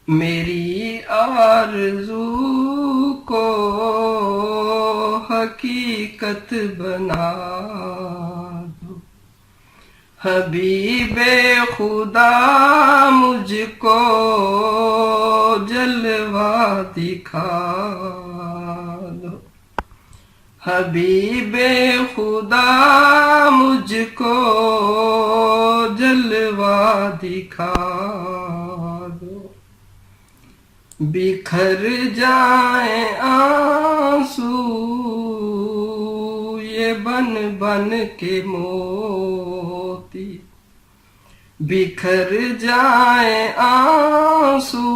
میری آرزو کو حقیقت بنا دو، حبیب خدا مجھ کو جلوہ دکھا دو، حبیب خدا مجھ کو جلوہ دکھا دو، بکھر جائیں آنسو یہ بن بن کے موتی، بکھر جائیں آنسو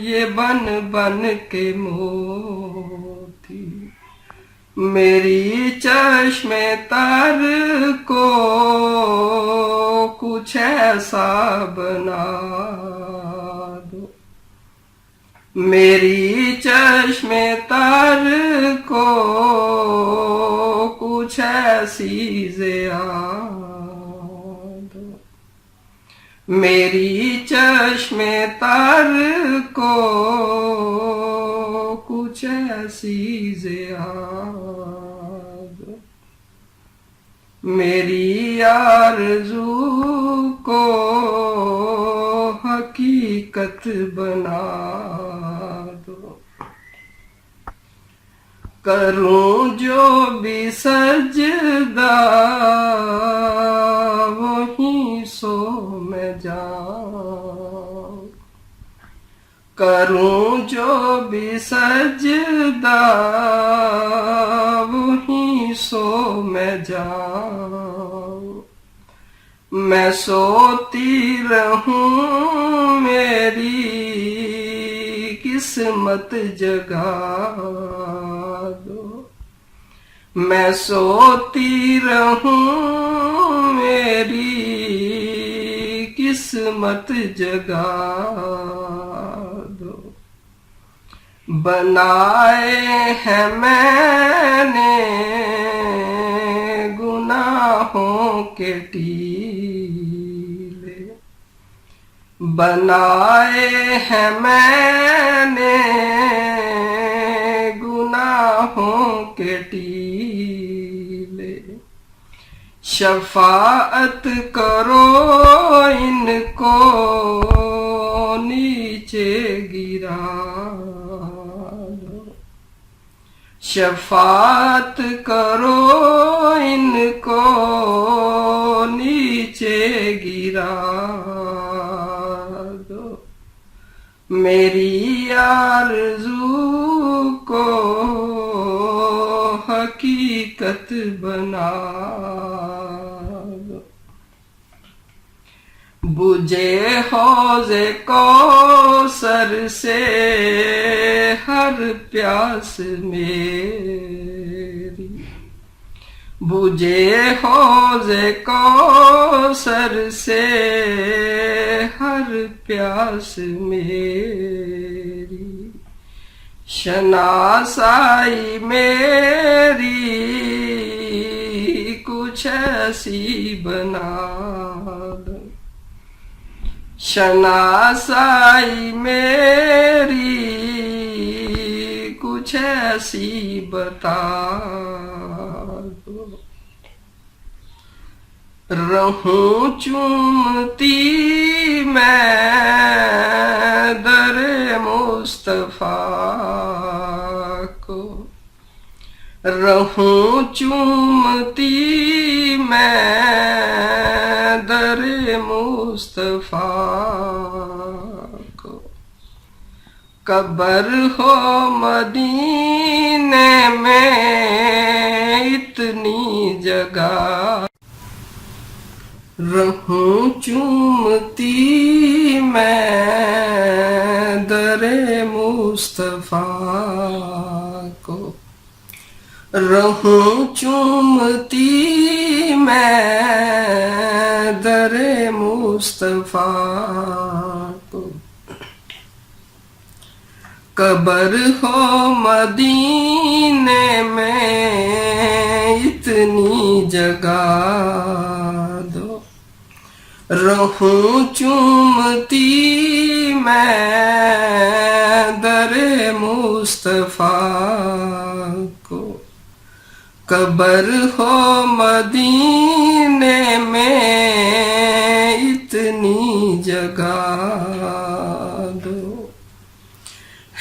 یہ بن بن کے موتی، میری چشم تر کو کچھ ایسا بنا دو، میری چشم تر کو کچھ ایسی ضیاء دو، میری چشم تر کو کچھ ایسی ضیاء دو، میری آرزو کو حقیقت بنا دو، کروں جو بھی سجدہ وہیں سو میں جاؤں، کروں جو بھی سجدہ وہیں سو میں جاؤں، میں سوتی رہوں میری قسمت جگا دو، میں سوتی رہوں میری قسمت جگا دو، بنائے ہیں میں نے گناہوں کے ٹیلے، بنائے ہیں میں نے گناہوں کے ٹیلے، شفاعت کرو ان کو نیچے گرا دو، شفاعت کرو ان کو نیچے گرا دو، میری آرزو کو حقیقت بنا دو، بجھے حوض کوثر سے ہر پیاس میری، بجھے حوض کوثر سے ہر پیاس میری، شناسائی میری کچھ ایسی بنا دو، شناسائی میری کچھ ایسی بتا دو، رہوں چومتی میں در مصطفیٰ کو، رہوں چومتی میں در مصطفیٰ کو، قبر ہو مدینے میں اتنی جگہ، رہوں چومتی میں در مصطفیٰ کو، رہوں چومتی میں در مصطفیٰ کو، قبر ہو مدینے میں اتنی جگہ دو، رہوں چومتی میں در مصطفیٰ کو، قبر ہو مدینے میں اتنی جگہ دو،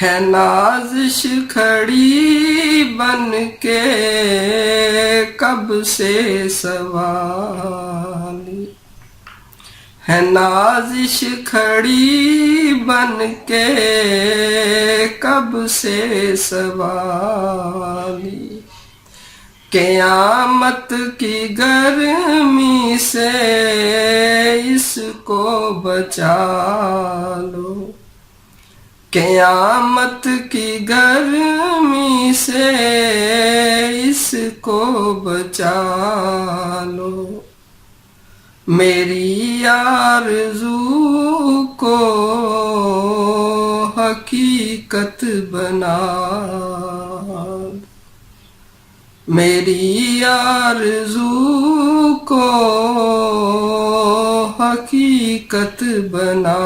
ہے نازش کھڑی بن کے کب سے سوالی، ہے نازش کھڑی بن کے کب سے سوالی، قیامت کی گرمی سے اس کو بچا لو، قیامت کی گرمی سے اس کو بچا لو، میری آرزو کو حقیقت بنا دو، میری آرزو کو حقیقت بنا